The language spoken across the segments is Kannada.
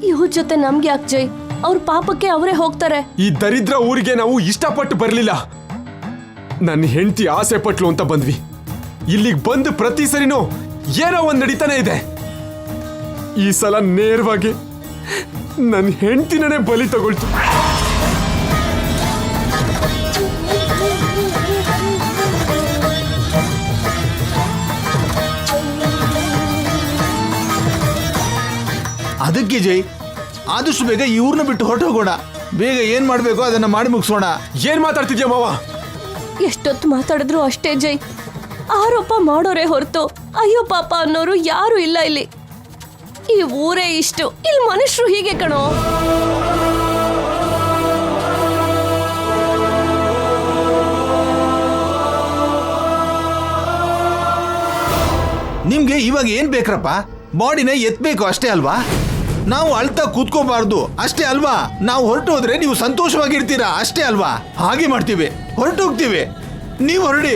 ಇವ್ರ ಜೊತೆ ನಮ್ಗೆ ಯಾಕೆ ಜೈ? ಅವ್ರ ಪಾಪಕ್ಕೆ ಅವರೇ ಹೋಗ್ತಾರೆ. ಈ ದರಿದ್ರ ಊರಿಗೆ ನಾವು ಇಷ್ಟಪಟ್ಟು ಬರ್ಲಿಲ್ಲ, ನನ್ನ ಹೆಂಡತಿ ಆಸೆ ಪಟ್ಲು ಅಂತ ಬಂದ್ವಿ. ಇಲ್ಲಿಗೆ ಬಂದು ಪ್ರತಿ ಸರಿನೂ ಏನೋ ಒಂದ್ ನಡೀತಾನೆ ಇದೆ. ಈ ಸಲ ನೇರವಾಗಿ ನನ್ನ ಹೆಂಡತಿನೇ ಬಲಿ ತಗೊಳ್ತು. ಅದಕ್ಕೆ ಜೈ, ಆದಷ್ಟು ಬೇಗ ಇವ್ರನ್ನ ಬಿಟ್ಟು ಹೊರಟು ಹೋಗೋಣ. ಬೇಗ ಏನ್ ಮಾಡ್ಬೇಕೋ ಅದನ್ನ ಮಾಡಿ ಮುಗಿಸೋಣ. ಏನ್ ಮಾತಾಡ್ತಿದ್ಯಾ ಮಾವ? ಎಷ್ಟೊತ್ತು ಮಾತಾಡಿದ್ರು ಅಷ್ಟೇ ಜೈ. ಆರೋಪ ಮಾಡೋರೇ ಹೊರತು ಅಯ್ಯೋ ಪಾಪ ಅನ್ನೋರು ಯಾರು ಇಲ್ಲ ಇಲ್ಲಿ. ಈ ಊರೇ ಇಷ್ಟು, ಇಲ್ಲಿ ಮನುಷ್ಯರು ಹೀಗೆ ಕಣೋ. ನಿಮ್ಗೆ ಇವಾಗ ಏನ್ ಬೇಕ್ರಪ್ಪ? ಬಾಡಿನ ಎತ್ಬೇಕು ಅಷ್ಟೇ ಅಲ್ವಾ? ನಾವು ಅಳ್ತಾ ಕೂತ್ಕೋಬಾರ್ದು ಅಷ್ಟೇ ಅಲ್ವಾ? ನಾವು ಹೊರಟು ಹೋದ್ರೆ ನೀವು ಸಂತೋಷವಾಗಿರ್ತೀರಾ ಅಷ್ಟೇ ಅಲ್ವಾ? ಹಾಗೆ ಮಾಡ್ತೀವಿ, ಹೊರಟು ಹೋಗ್ತೀವಿ, ನೀವು ಹೊರಡಿ.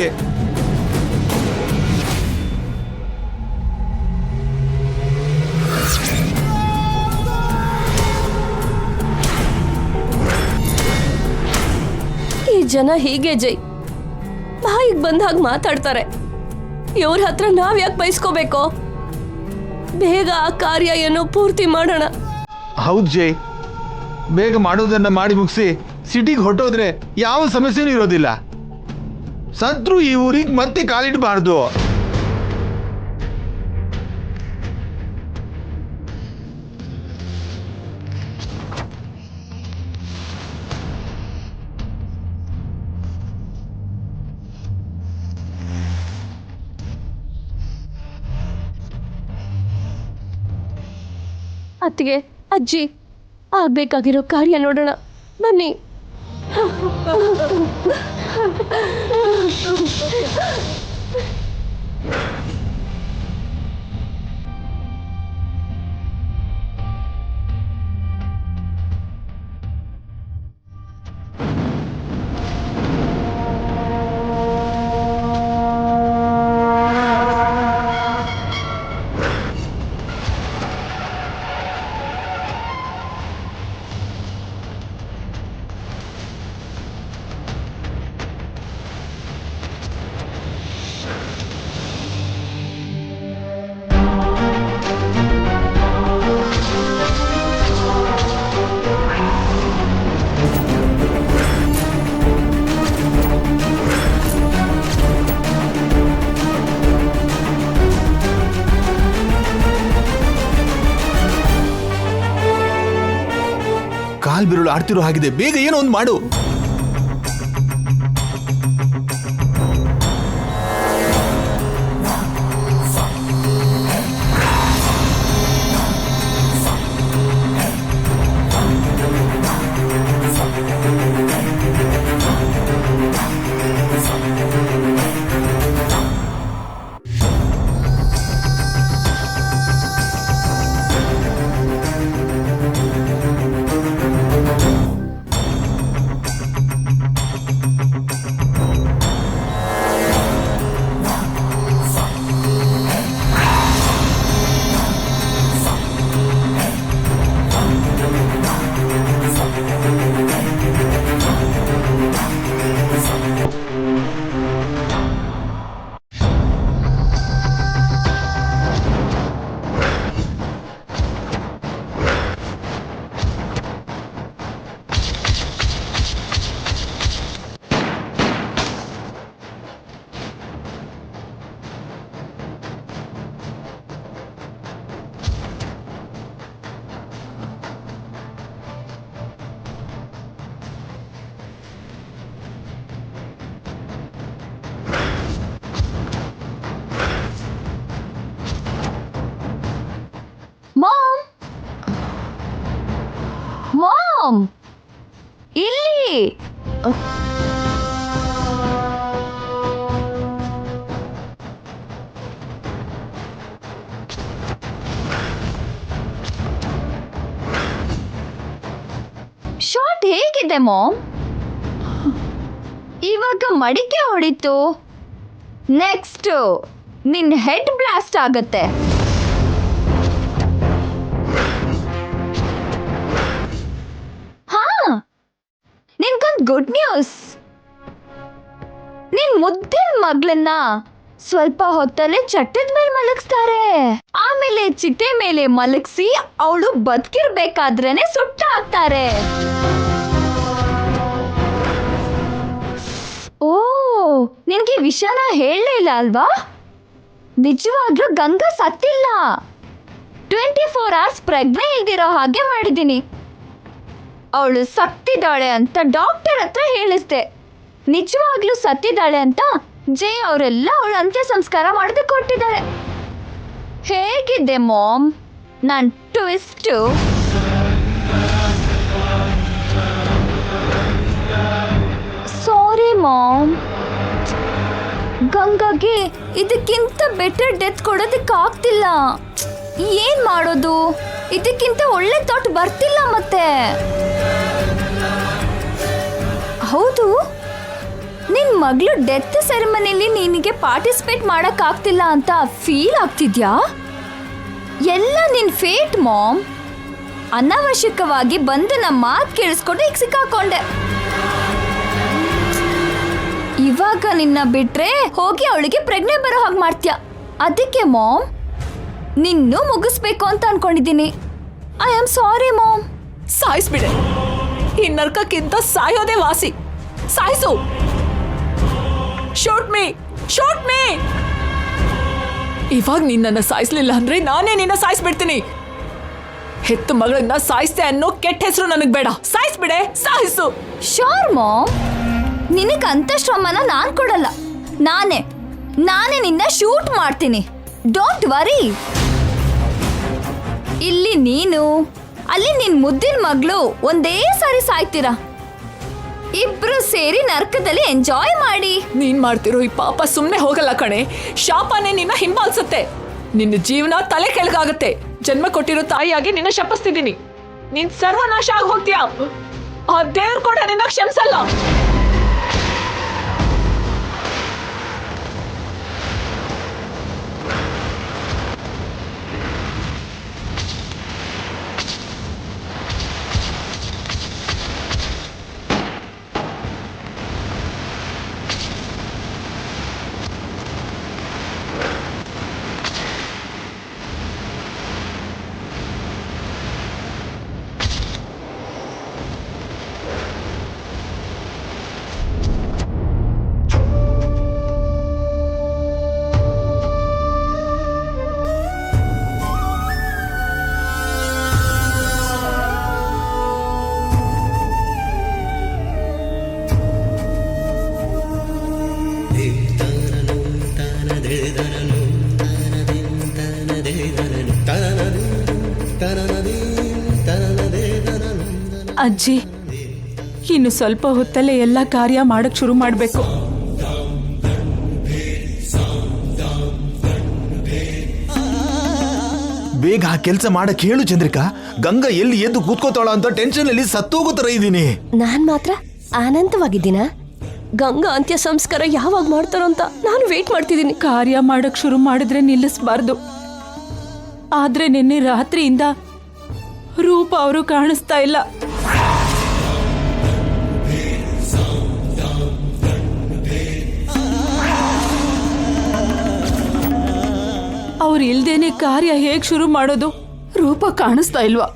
ಈ ಜನ ಹೀಗೆ ಜೈ, ಬಾಯಿಗೆ ಬಂದಾಗ ಮಾತಾಡ್ತಾರೆ. ಇವ್ರ ಹತ್ರ ನಾವ್ ಯಾಕೆ ಬಯಸ್ಕೋಬೇಕು? ಬೇಗ ಆ ಕಾರ್ಯ ಏನೋ ಪೂರ್ತಿ ಮಾಡೋಣ. ಹೌದು ಜೈ, ಬೇಗ ಮಾಡೋದನ್ನ ಮಾಡಿ ಮುಗಿಸಿ ಸಿಟಿಗೆ ಹೊರಟೋದ್ರೆ ಯಾವ ಸಮಸ್ಯೆನೂ ಇರೋದಿಲ್ಲ. ಸತ್ರು ಈ ಊರಿಗೆ ಮತ್ತೆ ಕಾಲಿಡಬಾರ್ದು. ಅತ್ತಿಗೆ, ಅಜ್ಜಿ, ಆಗ್ಬೇಕಾಗಿರೋ ಕಾರ್ಯ ನೋಡೋಣ ಬನ್ನಿ. ಕಾಲ್ ಬಿರುಳು ಆಡ್ತಿರೋ ಹಾಗಿದೆ, ಬೇಗ ಏನೋ ಒಂದು ಮಾಡು. ಮಾಮ್, ಮಾಮ್, ಇಲ್ಲಿ ಶಾಟ್ ಹೇಗಿದೆ ಮಾಮ್? ಇವಾಗ ಮಡಿಕೆ ಹೊಡಿತು, ನೆಕ್ಸ್ಟ್ ನಿನ್ ಹೆಡ್ ಬ್ಲಾಸ್ಟ್ ಆಗತ್ತೆ. Good news. ನಿನ್ ಮುದ್ದಿನ ಮಗಳನ್ನ ಸ್ವಲ್ಪ ಹೊತ್ತಲ್ಲೇ ಚಟ್ಟದ ಮೇಲೆ ಮಲಗಿಸ್ತಾರೆ. ಆಮೇಲೆ ಚಿತೆ ಮೇಲೆ ಮಲಗಿಸಿ ಅವಳು ಬದುಕಿರ್ಬೇಕಾದ್ರೇನೆ ಸುಟ್ಟ ಹಾಕ್ತಾರೆ. ಓ, ನಿನ್ಗೆ ವಿಷಯನ ಹೇಳಲೇ ಇಲ್ಲ ಅಲ್ವಾ? ನಿಜವಾಗ್ಲೂ ಗಂಗಾ ಸತ್ತಿಲ್ಲ. 24 hours ಪ್ರಜ್ಞೆ ಇಲ್ದಿರೋ ಹಾಗೆ ಮಾಡಿದ್ದೀನಿ. ಅವಳು ಸತ್ತಿದ್ದಾಳೆ ಅಂತ ಡಾಕ್ಟರ್ ಹತ್ರ ಹೇಳಿಸ್ದೆ. ನಿಜವಾಗ್ಲೂ ಸತ್ತಿದ್ದಾಳೆ ಅಂತ ಜೈ ಅವರೆಲ್ಲ ಅವಳು ಅಂತ್ಯ ಸಂಸ್ಕಾರ ಮಾಡೋದಕ್ಕೆ ಕೊಟ್ಟಿದ್ದಾರೆ. ಹೇಗಿದೆ ಮಾಮ್ ನನ್ ಟ್ವಿಸ್ಟು? ಸಾರಿ ಮಾಮ್. ಗಂಗಾಗೆ ಇದಕ್ಕಿಂತ ಬೆಟರ್ ಡೆತ್ ಕೊಡೋದಕ್ಕಾಗ್ತಿಲ್ಲ. ಏನ್ ಮಾಡೋದು? ಇದಕ್ಕಿಂತ ಒಳ್ಳೆ ಥಾಟ್ ಬರ್ತಿಲ್ಲ ಮತ್ತೆ. ಹೌದು, ನಿನ್ ಮಗಳು ಡೆತ್ ಸೆರೆಮನಿಲಿ ನಿನಗೆ ಪಾರ್ಟಿಸಿಪೇಟ್ ಮಾಡಕ್ ಆಗ್ತಿಲ್ಲ ಅಂತ ಫೀಲ್ ಆಗ್ತಿದ್ಯಾ? ಎಲ್ಲ ನಿನ್ ಫೇಟ್ ಮಾಮ್. ಅನಾವಶ್ಯಕವಾಗಿ ಬಂದು ನಮ್ಮ ಮಾತು ಕೇಳಿಸ್ಕೊಂಡು ಈಗ ಸಿಕ್ಕಾಕೊಂಡೆ. ಇವಾಗ ನಿನ್ನ ಬಿಟ್ರೆ ಹೋಗಿ ಅವಳಿಗೆ ಪ್ರಜ್ಞೆ ಬರೋ ಹಾಗೆ ಮಾಡ್ತೀಯ. ಅದಕ್ಕೆ ಮಾಮ್ ನಿನ್ನೂ ಮುಗಿಸ್ಬೇಕು ಅಂತ ಅನ್ಕೊಂಡಿದ್ದೀನಿ. I am sorry mom. ಸಾಯಿಸ್ಬಿಡೆ. ಈ ನರ್ಕಕ್ಕಿಂತ ಸಾಯೋದೇ ವಾಸಿ. ಸಾಯಿಸು. Shoot me, shoot me. ಇವಾಗ ನಿನ್ನನ್ನು ಸಾಯಿಸ್ಲಿಲ್ಲ ಅಂದ್ರೆ ನಾನೇ ನಿನ್ನ ಸಾಯಿಸ್ಬಿಡ್ತೀನಿ. ಹೆತ್ತು ಮಗಳನ್ನ ಸಾಯಿಸ್ತೆ ಅನ್ನೋ ಕೆಟ್ಟ ಹೆಸರು ನನಗ್ ಬೇಡ. ಸಾಯಿಸ್ಬಿಡೆ, ಸಾಯಿಸು. ಶೋರ್ ಮಾಮ್, ನಿನಗೆ ಅಂತ ಶ್ರಮನ ನಾನ್ ಕೊಡಲ್ಲ. ನಾನೇ ನಿನ್ನ ಶೂಟ್ ಮಾಡ್ತೀನಿ. Don't worry. ಇಲ್ಲಿ ನೀನು, ಅಲ್ಲಿ ನಿನ್ ಮುದ್ದಿನ ಮಗಳು ಒಂದೇ ಸಾರಿ ಸಾಯ್ತೀರಾ. ಇಬ್ರು ಸೇರಿ ನರ್ಕದಲ್ಲಿ ಎಂಜಾಯ್ ಮಾಡಿ. ನೀನ್ ಮಾಡ್ತಿರೋ ಈ ಪಾಪ ಸುಮ್ನೆ ಹೋಗಲ್ಲ ಕಣೆ. ಶಾಪನೇ ನಿನ್ನ ಹಿಂಬಾಲಿಸುತ್ತೆ. ನಿನ್ನ ಜೀವನ ತಲೆ ಕೆಳಗಾಗತ್ತೆ. ಜನ್ಮ ಕೊಟ್ಟಿರೋ ತಾಯಿಯಾಗಿ ನಿನ್ನ ಶಪಿಸ್ತಿದ್ದೀನಿ. ನೀನ್ ಸರ್ವನಾಶ ಆಗಿ ಹೋಗ್ತೀಯ. ಆ ದೇವ್ರು ಕೂಡ ನಿನ್ನ ಕ್ಷಮಿಸಲ್ಲ. ಅಜ್ಜಿ, ಇನ್ನು ಸ್ವಲ್ಪ ಹೊತ್ತಲ್ಲೇ ಎಲ್ಲ ಕಾರ್ಯ ಮಾಡಕ್ ಶುರು ಮಾಡ್ಬೇಕು. ಬೇಗ ಆ ಕೆಲಸ ಮಾಡಕ್ ಹೇಳು ಚಂದ್ರಿಕಾ. ಗಂಗಾ ಎಲ್ಲಿ ಎದ್ದು ಕೂತ್ಕೋತಾಳ ಅಂತ ಟೆನ್ಷನ್ ಅಲ್ಲಿ ಸತ್ತೋಗೋ ತರ ಇದ್ದೀನಿ. ನಾನ್ ಮಾತ್ರ ಆನಂದವಾಗಿದ್ದೀನ. ಗಂಗಾ ಅಂತ್ಯ ಸಂಸ್ಕಾರ ಯಾವಾಗ ಮಾಡ್ತಾರೋ ಅಂತ ನಾನು ವೇಟ್ ಮಾಡ್ತಿದ್ದೀನಿ. ಕಾರ್ಯ ಮಾಡಕ್ ಶುರು ಮಾಡಿದ್ರೆ ನಿಲ್ಲಿಸಬಾರ್ದು. ಆದ್ರೆ ನಿನ್ನೆ ರಾತ್ರಿಯಿಂದ ರೂಪ ಅವರು ಕಾಣಿಸ್ತಾ ಇಲ್ಲ. ಅವ್ರು ಇಲ್ದೇನೆ ಕಾರ್ಯ ಹೇಗ್ ಶುರು ಮಾಡೋದು? ರೂಪ ಕಾಣಿಸ್ತಾ ಇಲ್ವಾ?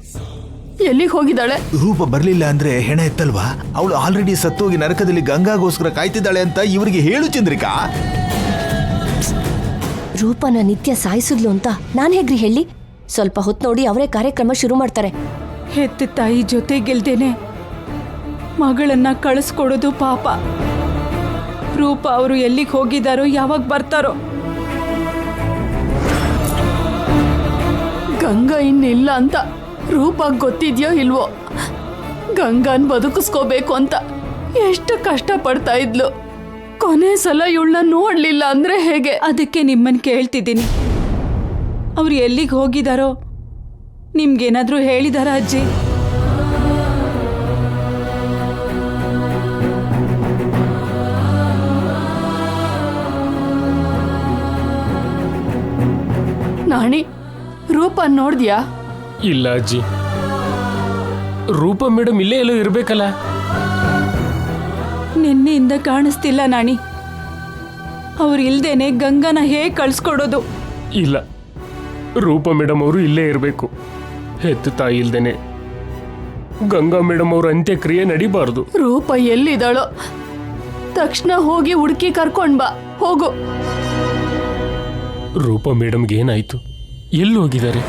ಎಲ್ಲಿಗೆ ಹೋಗಿದ್ದಾಳೆ? ರೂಪ ಬರ್ಲಿಲ್ಲ ಅಂದ್ರೆ ಹೆಣ ಎತ್ತಲ್ವಾ? ಅವಳು ಆಲ್ರೆಡಿ ಸತ್ತೋಗಿ ನರಕದಲ್ಲಿ ಗಂಗಾಗೋಸ್ಕರ ಕಾಯ್ತಿದ್ದಾಳೆ ಅಂತ ಇವರಿಗೆ ಹೇಳು ಚಂದ್ರಿಕಾ. ರೂಪನ ನಿತ್ಯ ಸಾಯಿಸಿದ್ಲು ಅಂತ ನಾನ್ ಹೇಗ್ರಿ ಹೇಳಿ? ಸ್ವಲ್ಪ ಹೊತ್ತು ನೋಡಿ ಅವರೇ ಕಾರ್ಯಕ್ರಮ ಶುರು ಮಾಡ್ತಾರೆ. ಹೆತ್ತ ತಾಯಿ ಜೊತೆಗಿಲ್ದೇನೆ ಮಗಳನ್ನ ಕಳಿಸ್ಕೊಡೋದು ಪಾಪ. ರೂಪ ಅವರು ಎಲ್ಲಿಗೆ ಹೋಗಿದಾರೋ, ಯಾವಾಗ ಬರ್ತಾರೋ? ಗಂಗಾ ಇನ್ನಿಲ್ಲ ಅಂತ ರೂಪಾಗ್ ಗೊತ್ತಿದ್ಯೋ ಇಲ್ವೋ? ಗಂಗಾನ್ ಬದುಕಿಸ್ಕೋಬೇಕು ಅಂತ ಎಷ್ಟು ಕಷ್ಟ ಪಡ್ತಾ ಇದ್ಲು. ಕೊನೆ ಸಲ ಇವಳನ್ನ ನೋಡ್ಲಿಲ್ಲ ಅಂದ್ರೆ ಹೇಗೆ? ಅದಕ್ಕೆ ನಿಮ್ಮನ್ ಕೇಳ್ತಿದ್ದೀನಿ, ಅವ್ರು ಎಲ್ಲಿಗೆ ಹೋಗಿದಾರೋ? ನಿಮ್ಗೇನಾದ್ರೂ ಹೇಳಿದಾರ ಅಜ್ಜಿ? ನಾಣಿ, ರೂಪ ನೋಡ್ದ್ಯಾ? ಇಲ್ಲ ಅಜ್ಜಿ, ರೂಪ ಮೇಡಮ್ ಇಲ್ಲೇ ಎಲ್ಲೋ ಇರ್ಬೇಕಲ್ಲ. ನಿನ್ನೆಯಿಂದ ಕಾಣಿಸ್ತಿಲ್ಲ ನಾಣಿ. ಅವ್ರು ಇಲ್ದೇನೆ ಗಂಗನ ಹೇಗೆ ಕಳ್ಸ್ಕೊಡೋದು? ಇಲ್ಲ, ರೂಪ ಮೇಡಮ್ ಅವರು ಇಲ್ಲೇ ಇರಬೇಕು. ಹೆತ್ತು ತಾಯಿ ಇಲ್ದೇನೆ ಗಂಗಾ ಮೇಡಮ್ ಅವ್ರ ಅಂತ್ಯಕ್ರಿಯೆ ನಡಿಬಾರ್ದು. ರೂಪ ಎಲ್ಲಿದ್ದಾಳೋ ತಕ್ಷಣ ಹೋಗಿ ಹುಡುಕಿ ಕರ್ಕೊಂಡ್ ಬಾ. ಹೋಗು. ರೂಪ ಮೇಡಮ್ಗೆ ಏನಾಯ್ತು? ಎಲ್ಲಿ ಹೋಗಿದ್ದಾರೆ?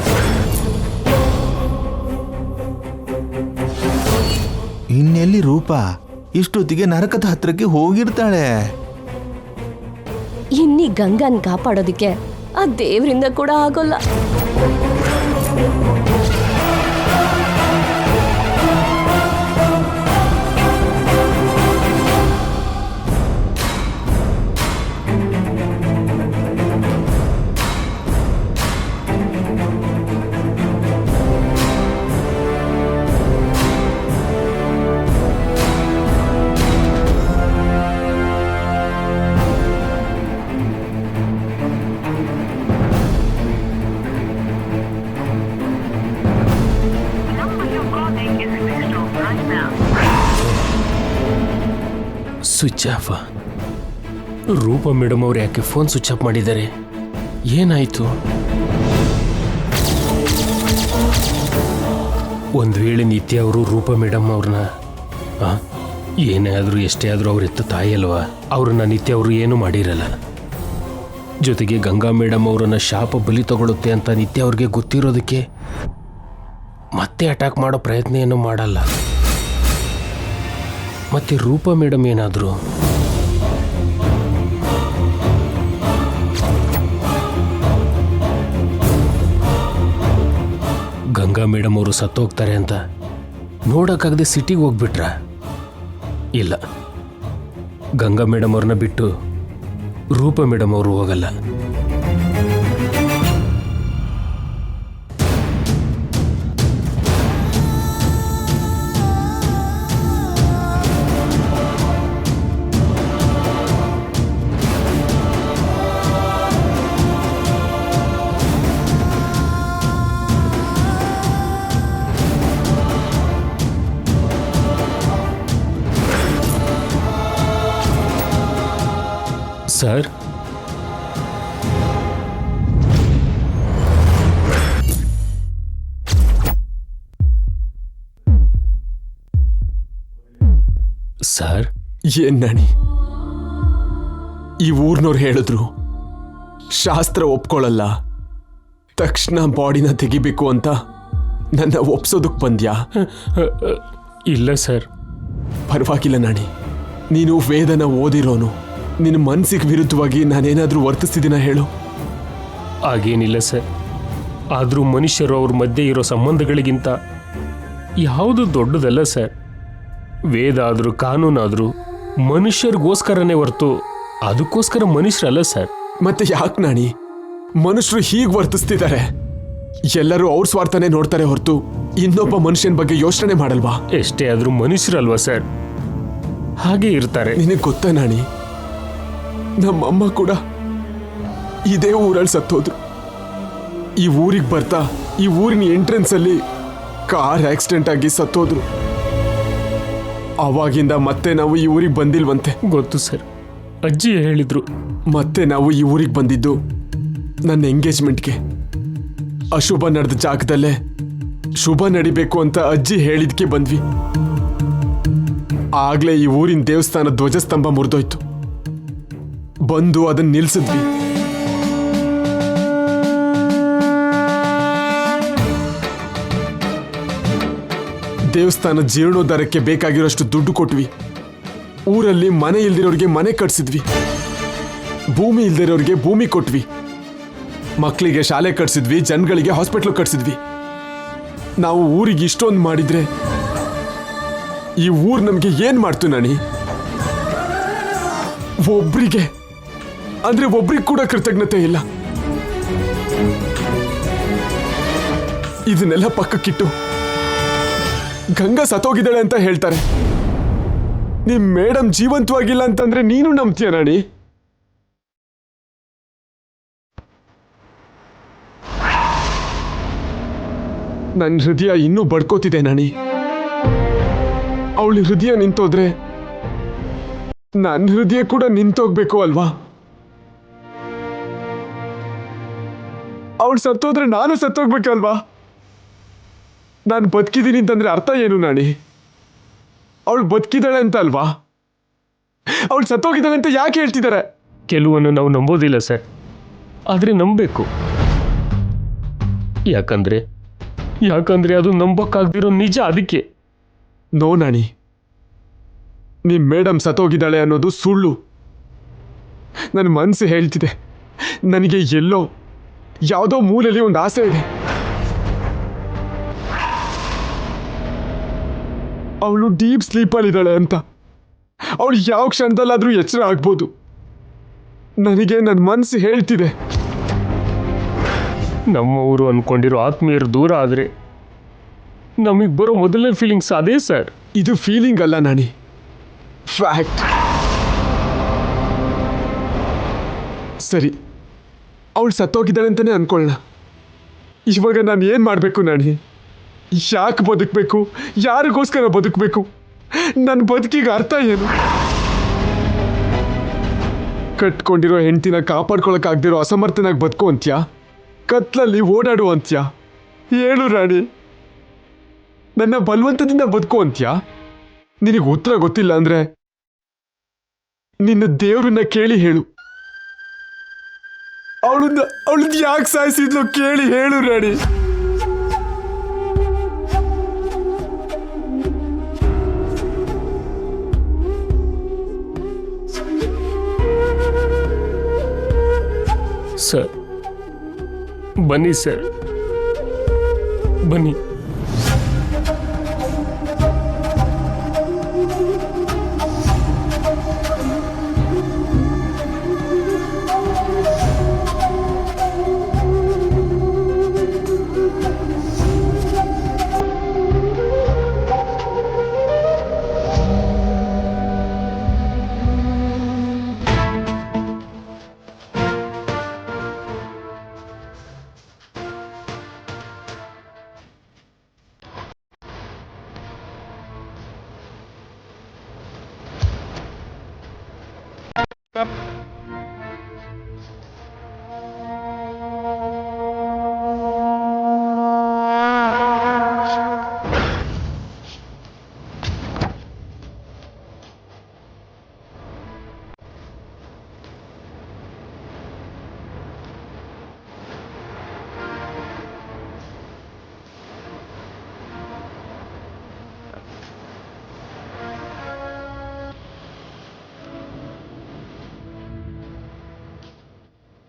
ಇನ್ನೆಲ್ಲಿ ರೂಪ? ಇಷ್ಟೊತ್ತಿಗೆ ನರಕದ ಹತ್ರಕ್ಕೆ ಹೋಗಿರ್ತಾಳೆ. ಇನ್ನಿ ಗಂಗನ್ ಕಾಪಾಡೋದಿಕ್ಕೆ ಆ ದೇವ್ರಿಂದ ಕೂಡ ಆಗೋಲ್ಲ. Switch off. ರೂಪ ಮೇಡಮ್ ಅವ್ರು ಯಾಕೆ ಫೋನ್ ಸ್ವಿಚ್ ಆಫ್ ಮಾಡಿದ್ದಾರೆ? ಏನಾಯ್ತು? ಒಂದು ವೇಳೆ ನಿತ್ಯ ಅವರು ರೂಪ ಮೇಡಮ್ ಅವ್ರನ್ನ ಏನೇ ಆದರೂ ಎಷ್ಟೇ ಆದರೂ ಅವ್ರ ಎತ್ತ ತಾಯಿ ಅಲ್ವಾ, ಅವ್ರನ್ನ ನಿತ್ಯ ಅವರು ಏನೂ ಮಾಡಿರಲ್ಲ. ಜೊತೆಗೆ ಗಂಗಾ ಮೇಡಮ್ ಅವರನ್ನ ಶಾಪ ಬಲಿ ತಗೊಳುತ್ತೆ ಅಂತ ನಿತ್ಯ ಅವ್ರಿಗೆ ಗೊತ್ತಿರೋದಕ್ಕೆ ಮತ್ತೆ ಅಟ್ಯಾಕ್ ಮಾಡೋ ಪ್ರಯತ್ನ ಏನೂ ಮಾಡಲ್ಲ. ಮತ್ತೆ ರೂಪ ಮೇಡಮ್ ಏನಾದ್ರು ಗಂಗಾ ಮೇಡಮ್ ಅವರು ಸತ್ತೋಗ್ತಾರೆ ಅಂತ ನೋಡಕ್ಕಾಗದೆ ಸಿಟಿಗೆ ಹೋಗ್ಬಿಟ್ರ? ಇಲ್ಲ, ಗಂಗಾ ಮೇಡಮ್ ಅವ್ರನ್ನ ಬಿಟ್ಟು ರೂಪ ಮೇಡಮ್ ಅವರು ಹೋಗಲ್ಲ. ಸರ್, ಸರ್ ಏನ್ ನಾಣಿ, ಈ ಊರ್ನವ್ರು ಹೇಳಿದ್ರು ಶಾಸ್ತ್ರ ಒಪ್ಕೊಳ್ಳಲ್ಲ, ತಕ್ಷಣ ಬಾಡಿನ ತೆಗಿಬೇಕು ಅಂತ. ನನ್ನ ಒಪ್ಸೋದಕ್ ಬಂದ್ಯಾ? ಇಲ್ಲ ಸರ್. ಪರವಾಗಿಲ್ಲ ನಾಣಿ, ನೀನು ವೇದನ ಓದಿರೋನು. ನಿನ್ನ ಮನಸ್ಸಿಗೆ ವಿರುದ್ಧವಾಗಿ ನಾನೇನಾದ್ರೂ ವರ್ತಿಸ್ತಿದ್ದೀನ ಹೇಳು? ಹಾಗೇನಿಲ್ಲ ಸರ್. ಆದರೂ ಮನುಷ್ಯರು ಅವ್ರ ಮಧ್ಯೆ ಇರೋ ಸಂಬಂಧಗಳಿಗಿಂತ ಯಾವುದು ದೊಡ್ಡದಲ್ಲ ಸರ್. ವೇದ ಆದರೂ ಕಾನೂನಾದರೂ ಮನುಷ್ಯರಿಗೋಸ್ಕರನೇ ಹೊರ್ತು ಅದಕ್ಕೋಸ್ಕರ ಮನುಷ್ಯರಲ್ಲ ಸರ್. ಮತ್ತೆ ಯಾಕೆ ನಾಣಿ ಮನುಷ್ಯರು ಹೀಗೆ ವರ್ತಿಸ್ತಿದ್ದಾರೆ? ಎಲ್ಲರೂ ಅವ್ರ ಸ್ವಾರ್ಥನೇ ನೋಡ್ತಾರೆ ಹೊರತು ಇನ್ನೊಬ್ಬ ಮನುಷ್ಯನ ಬಗ್ಗೆ ಯೋಚನೆ ಮಾಡಲ್ವಾ? ಎಷ್ಟೇ ಆದರೂ ಮನುಷ್ಯರಲ್ವಾ ಸರ್, ಹಾಗೆ ಇರ್ತಾರೆ. ನಿನಗೆ ಗೊತ್ತಾ ನಾಣಿ, ನಮ್ಮಮ್ಮ ಕೂಡ ಇದೇ ಊರಲ್ಲಿ ಸತ್ತೋದ್ರು. ಈ ಊರಿಗೆ ಬರ್ತಾ ಈ ಊರಿನ ಎಂಟ್ರೆನ್ಸ್ ಅಲ್ಲಿ ಕಾರ್ ಆಕ್ಸಿಡೆಂಟ್ ಆಗಿ ಸತ್ತೋದ್ರು. ಅವಾಗಿಂದ ಮತ್ತೆ ನಾವು ಈ ಊರಿಗೆ ಬಂದಿಲ್ವಂತೆ. ಗೊತ್ತು ಸರ್, ಅಜ್ಜಿ ಹೇಳಿದ್ರು. ಮತ್ತೆ ನಾವು ಈ ಊರಿಗೆ ಬಂದಿದ್ದು ನನ್ನ ಎಂಗೇಜ್ಮೆಂಟ್ಗೆ. ಅಶುಭ ನಡೆದ ಜಾಗದಲ್ಲೇ ಶುಭ ನಡಿಬೇಕು ಅಂತ ಅಜ್ಜಿ ಹೇಳಿದ್ಕೆ ಬಂದ್ವಿ. ಆಗ್ಲೇ ಈ ಊರಿನ ದೇವಸ್ಥಾನ ಧ್ವಜಸ್ತಂಭ ಮುರಿದೋಯ್ತು. ಬಂದು ಅದನ್ನ ನಿಲ್ಸಿದ್ವಿ. ದೇವಸ್ಥಾನ ಜೀರ್ಣೋದ್ಧಾರಕ್ಕೆ ಬೇಕಾಗಿರೋಷ್ಟು ದುಡ್ಡು ಕೊಟ್ವಿ. ಊರಲ್ಲಿ ಮನೆ ಇಲ್ದಿರೋರಿಗೆ ಮನೆ ಕಟ್ಸಿದ್ವಿ. ಭೂಮಿ ಇಲ್ದಿರೋರಿಗೆ ಭೂಮಿ ಕೊಟ್ವಿ. ಮಕ್ಕಳಿಗೆ ಶಾಲೆ ಕಟ್ಸಿದ್ವಿ, ಜನಗಳಿಗೆ ಹಾಸ್ಪಿಟ್ಲ್ ಕಟ್ಸಿದ್ವಿ. ನಾವು ಊರಿಗೆ ಇಷ್ಟೊಂದು ಮಾಡಿದ್ರೆ ಈ ಊರು ನಮ್ಗೆ ಏನ್ ಮಾಡ್ತು ನಾಣಿ? ಒಬ್ರಿಗೆ ಅಂದ್ರೆ ಒಬ್ರಿಗೆ ಕೂಡ ಕೃತಜ್ಞತೆ ಇಲ್ಲ. ಇದನ್ನೆಲ್ಲ ಪಕ್ಕಕ್ಕಿಟ್ಟು ಗಂಗಾ ಸತ್ತೋಗಿದ್ದಾಳೆ ಅಂತ ಹೇಳ್ತಾರೆ. ನಿಮ್ ಮೇಡಮ್ ಜೀವಂತವಾಗಿಲ್ಲ ಅಂತಂದ್ರೆ ನೀನು ನಂಬ್ತೀಯ ನಾಣಿ? ನನ್ನ ಹೃದಯ ಇನ್ನೂ ಬಡ್ಕೋತಿದೆ ನಾಣಿ. ಅವಳ ಹೃದಯ ನಿಂತೋದ್ರೆ ನನ್ನ ಹೃದಯ ಕೂಡ ನಿಂತೋಗ್ಬೇಕು ಅಲ್ವಾ? ಅವಳು ಸತ್ತೋದ್ರೆ ನಾನು ಸತ್ತೋಗ್ಬೇಕಲ್ವಾ? ನಾನು ಬದುಕಿದ್ದೀನಿ ಅಂತಂದ್ರೆ ಅರ್ಥ ಏನು ನಾಣಿ? ಅವಳು ಬದುಕಿದ್ದಾಳೆ ಅಂತ ಅಲ್ವಾ? ಅವಳು ಸತ್ತೋಗಿದ್ದಾಳೆ ಅಂತ ಯಾಕೆ ಹೇಳ್ತಿದ್ದಾರೆ? ಕೆಲವನ್ನು ನಾವು ನಂಬೋದಿಲ್ಲ ಸರ್, ಆದರೆ ನಂಬಬೇಕು. ಯಾಕಂದ್ರೆ ಅದು ನಂಬಕ್ಕಾಗ್ದಿರೋ ನಿಜ. ಅದಕ್ಕೆ ನೋ ನಾಣಿ, ನಿಮ್ ಮೇಡಮ್ ಸತ್ತೋಗಿದ್ದಾಳೆ ಅನ್ನೋದು ಸುಳ್ಳು. ನನ್ನ ಮನಸ್ಸು ಹೇಳ್ತಿದೆ, ನನಗೆ ಎಲ್ಲೋ ಯಾವುದೋ ಮೂಲೆಯಲ್ಲಿ ಒಂದು ಆಸೆ ಇದೆ. ಅವಳು ಡೀಪ್ ಸ್ಲೀಪಲ್ಲಿದ್ದಾಳೆ ಅಂತ. ಅವಳು ಯಾವ ಕ್ಷಣದಲ್ಲಾದರೂ ಎಚ್ಚರ ಆಗ್ಬೋದು. ನನಗೆ ನನ್ನ ಮನಸ್ಸು ಹೇಳ್ತಿದೆ. ನಮ್ಮವರು ಅಂದ್ಕೊಂಡಿರೋ ಆತ್ಮೀಯರು ದೂರ ಆದರೆ ನಮಗೆ ಬರೋ ಮೊದಲನೇ ಫೀಲಿಂಗ್ಸ್ ಅದೇ ಸರ್. ಇದು ಫೀಲಿಂಗ್ ಅಲ್ಲ ನಾಣಿ, ಫ್ಯಾಕ್ಟ್. ಸರಿ, ಅವಳು ಸತ್ತೋಗಿದ್ದಾಳೆ ಅಂತಾನೆ ಅನ್ಕೊಳ್ಳೋಣ. ಇವಾಗ ನಾನು ಏನು ಮಾಡಬೇಕು ನಾಣಿ? ಯಾಕೆ ಬದುಕಬೇಕು? ಯಾರಿಗೋಸ್ಕರ ಬದುಕಬೇಕು? ನನ್ನ ಬದುಕಿಗೆ ಅರ್ಥ ಏನು? ಕಟ್ಕೊಂಡಿರೋ ಹೆಂಡತಿನ ಕಾಪಾಡ್ಕೊಳಕ್ಕಾಗ್ದಿರೋ ಅಸಮರ್ಥನಾಗಿ ಬದುಕು ಅಂತ್ಯಾ? ಕತ್ಲಲ್ಲಿ ಓಡಾಡು ಅಂತ್ಯಾ? ಹೇಳು ರಾಣಿ, ನನ್ನ ಬಲವಂತದಿಂದ ಬದುಕು ಅಂತ್ಯಾ? ನಿನಗೆ ಉತ್ತರ ಗೊತ್ತಿಲ್ಲ ಅಂದ್ರೆ ನಿನ್ನ ದೇವ್ರನ್ನ ಕೇಳಿ ಹೇಳು. ಅವಳನ್ನ ಯಾಕೆ ಸಾಯಿಸಿದ್ಲು ಕೇಳಿ ಹೇಳು ರಾಣಿ. ಸರ್ ಬನ್ನಿ ಸರ್, ಬನ್ನಿ.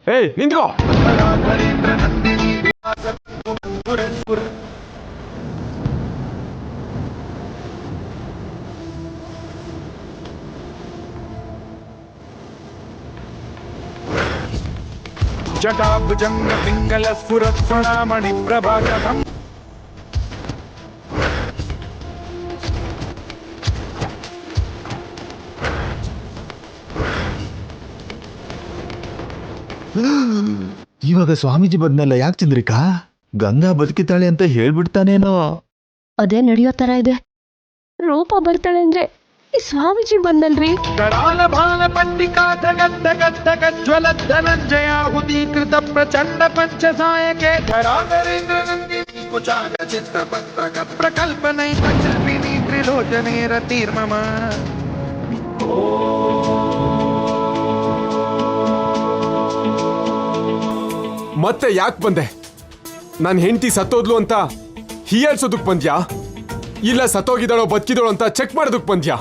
ಏಯ್ ನಿಂತ್ಕೋ. ಜಟಾಭುಜಂಗ ಪಿಂಗಲ ಸ್ಫುರತ್ಸ್ವಣಾಮಣಿ ಪ್ರಭಾಕರಂ ಇವಾಗ ಸ್ವಾಮೀಜಿ ಬಂದ್ನಲ್ಲ, ಯಾಕೆ ಚಂದ್ರಿಕಾ? ಗಂಗಾ ಬದುಕಿತಾಳೆ ಅಂತ ಹೇಳ್ಬಿಡ್ತಾನೇನೋ. ಅದೇ ನಡೆಯೋ ತರ ಇದೆ. ರೂಪ ಬರ್ತಾಳೆ ಅಂದ್ರೆ ಈ ಸ್ವಾಮೀಜಿ ಬಂದಲ್ರಿ. ಕರಾಲ ಭಾಲ ಪಂಡಿಕಾ ಗದ್ದ ಗದ್ದ ಗಜ್ವಲ ಧನಂಜಯಾಹುತೀಕೃತ ಪ್ರಚಂಡ ಪಂಚಸಾಯಕೆ ಧರಾಧರೇಂದ್ರ ನಂದಿನಿ ಕುಚಾಗ ಚಿತ್ರಪತ್ರಕ ಪ್ರಕಲ್ಪನೈ ಪಂಚರ್ಪಿಣಿ ತ್ರಿಲೋಚನೆ ರತಿರ್ಮಮ. ಮತ್ತೆ ಯಾಕೆ ಬಂದೆ? ನನ್ನ ಹೆಂಡತಿ ಸತ್ತೋದ್ಲು ಅಂತ ಹೀಯಾಳ್ಸೋದಕ್ಕೆ ಬಂದ್ಯಾ? ಇಲ್ಲ ಸತ್ತೋಗಿದ್ದಾಳೋ ಬದುಕಿದಾಳೋ ಅಂತ ಚೆಕ್ ಮಾಡೋದಕ್ಕೆ ಬಂದ್ಯಾ?